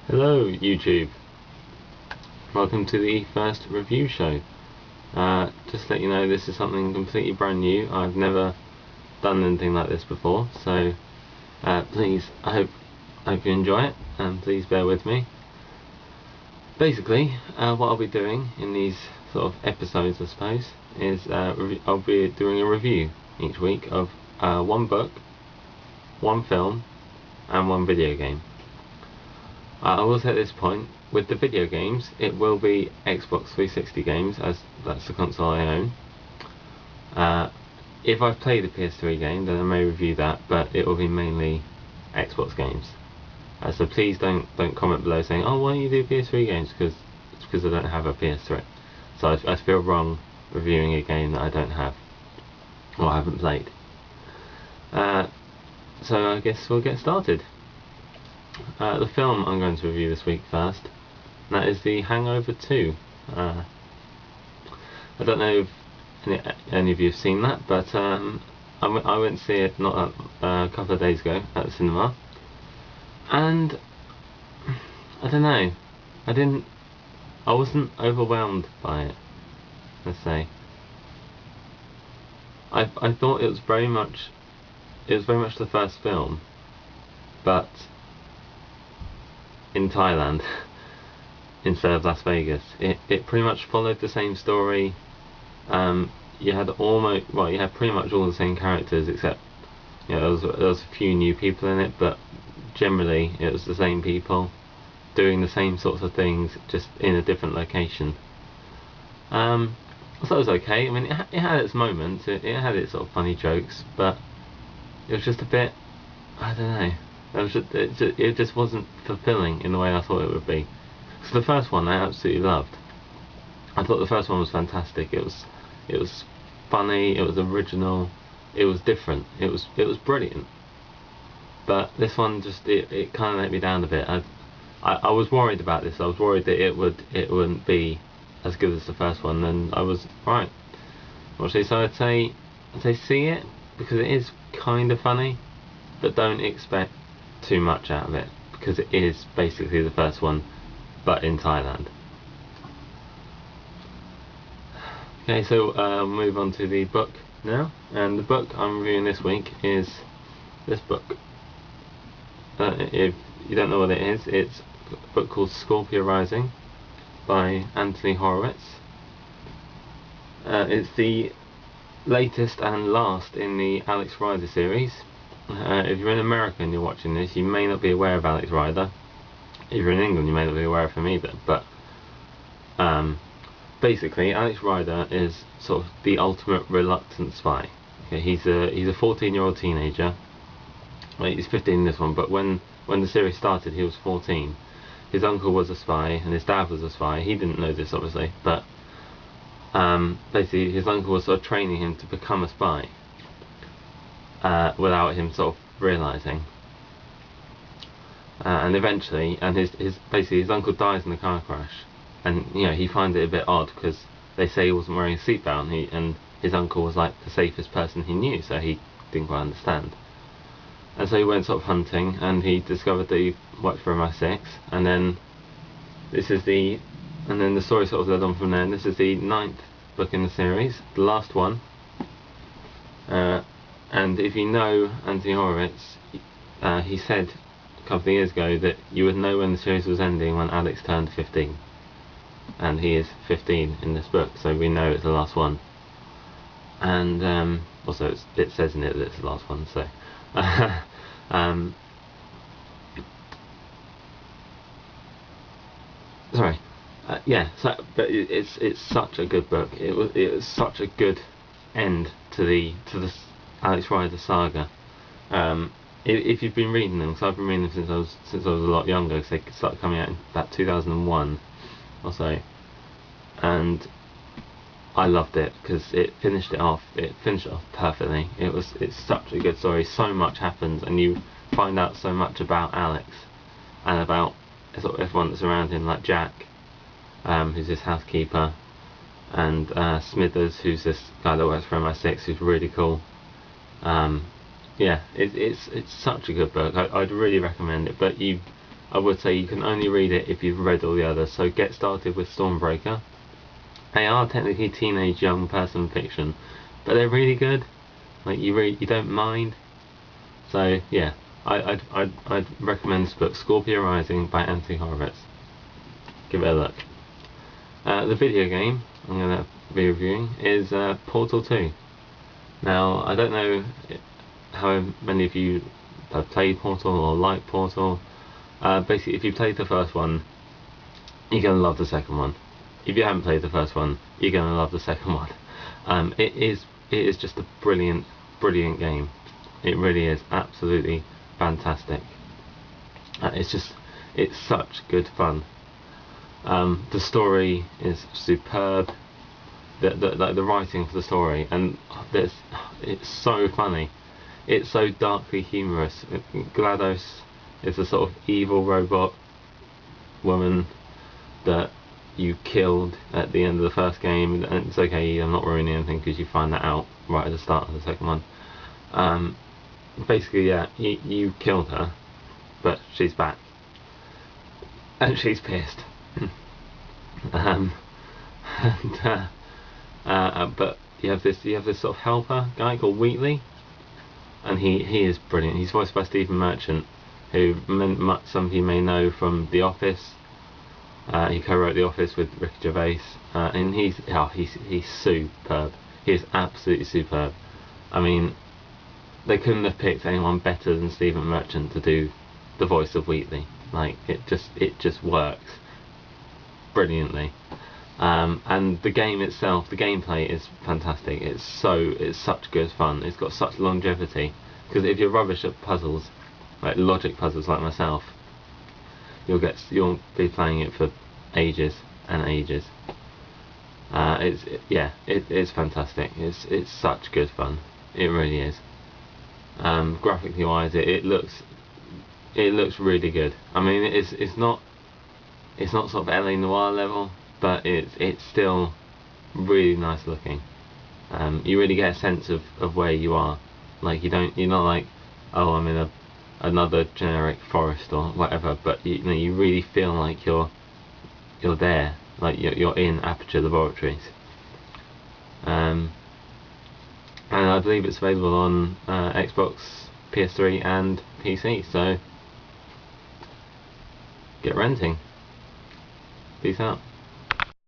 Hello YouTube, welcome to the first review show. Just to let you know, this is something completely brand new. I've never done anything like this before, so please, I hope you enjoy it, and please bear with me. Basically, what I'll be doing in these sort of episodes, I suppose, is I'll be doing a review each week of one book, one film, and one video game. I will say at this point, with the video games, it will be Xbox 360 games, as that's the console I own. If I've played a PS3 game, then I may review that, but it will be mainly Xbox games. So please don't comment below saying, "Oh, why don't you do PS3 games?" Because it's because I don't have a PS3. So I feel wrong reviewing a game that I don't have or haven't played. So I guess we'll get started. The film I'm going to review this week first, and that is The Hangover 2. I don't know if any of you have seen that, but I went to see it not a couple of days ago at the cinema, and I don't know, I wasn't overwhelmed by it, let's say. I thought it was very much the first film, but in Thailand instead of Las Vegas. It pretty much followed the same story. You had pretty much all the same characters, except there was a few new people in it, but generally it was the same people doing the same sorts of things, just in a different location. I thought it was okay. I mean, it had its moments. It had its sort of funny jokes, but it was just a bit, I don't know. It just wasn't fulfilling in the way I thought it would be. So the first one I absolutely loved. I thought the first one was fantastic. It was funny. It was original. It was different. It was brilliant. But this one it kind of let me down a bit. I was worried about this. I was worried that it wouldn't be as good as the first one, and I was right. Actually, so I'd say see it, because it is kind of funny, but don't expect too much out of it, because it is basically the first one, but in Thailand. Okay, so move on to the book now, and the book I'm reviewing this week is this book. If you don't know what it is, it's a book called Scorpio Rising by Anthony Horowitz. It's the latest and last in the Alex Rider series. If you're in America and you're watching this, you may not be aware of Alex Rider. If you're in England, you may not be aware of him either. But basically, Alex Rider is sort of the ultimate reluctant spy. Okay, he's a 14-year-old teenager. Well, he's 15 in this one, but when the series started, he was 14. His uncle was a spy, and his dad was a spy. He didn't know this, obviously, but basically, his uncle was sort of training him to become a spy. Without him sort of realising, and eventually, and his uncle dies in a car crash, and he finds it a bit odd because they say he wasn't wearing a seatbelt, and his uncle was like the safest person he knew, so he didn't quite understand. And so he went sort of hunting, and he discovered that he worked for MI6, and then the story sort of led on from there. And this is the 9th book in the series, the last one. And if you know Anthony Horowitz, he said a couple of years ago that you would know when the series was ending when Alex turned 15. And he is 15 in this book, so we know it's the last one. And also it says in it that it's the last one, so... sorry. Yeah, but it's such a good book. It was such a good end to the Alex Rider saga. If you've been reading them, because I've been reading them since I was a lot younger, because they started coming out in about 2001 or so, and I loved it because it finished it off perfectly. It's such a good story. So much happens, and you find out so much about Alex and about sort of everyone that's around him, like Jack, who's his housekeeper, and Smithers, who's this guy that works for MI6, who's really cool. Yeah, it's such a good book. I'd really recommend it, but I would say you can only read it if you've read all the others. So get started with Stormbreaker. They are technically teenage young person fiction, but they're really good. Like you don't mind. So yeah, I'd recommend this book, Scorpio Rising by Anthony Horowitz. Give it a look. The video game I'm going to be reviewing is Portal 2. Now, I don't know how many of you have played Portal or like Portal. Basically, if you played the first one, you're going to love the second one. If you haven't played the first one, you're going to love the second one. It is just a brilliant game. It really is absolutely fantastic. It's such good fun. The story is superb. The writing for the story, and it's so funny. It's so darkly humorous. GLaDOS is a sort of evil robot woman that you killed at the end of the first game, and it's okay, I'm not ruining anything because you find that out right at the start of the second one. Basically, yeah, you killed her, but she's back, and she's pissed. And, but you have this sort of helper guy called Wheatley, and he is brilliant. He's voiced by Stephen Merchant, who some of you may know from The Office. He co-wrote The Office with Ricky Gervais, and he's superb. He is absolutely superb. I mean, they couldn't have picked anyone better than Stephen Merchant to do the voice of Wheatley. Like it just works brilliantly. And the game itself, the gameplay is fantastic. It's such good fun. It's got such longevity, because if you're rubbish at puzzles, like logic puzzles like myself, you'll be playing it for ages and ages. It's fantastic. It's such good fun. It really is. Graphically wise, it looks really good. I mean, it's not sort of LA Noire level, but it's still really nice looking. You really get a sense of where you are. Like you're not like, oh, I'm in another generic forest or whatever, but you really feel like you're there, like you're in Aperture Laboratories. And I believe it's available on Xbox, PS3 and PC, so get renting. Peace out.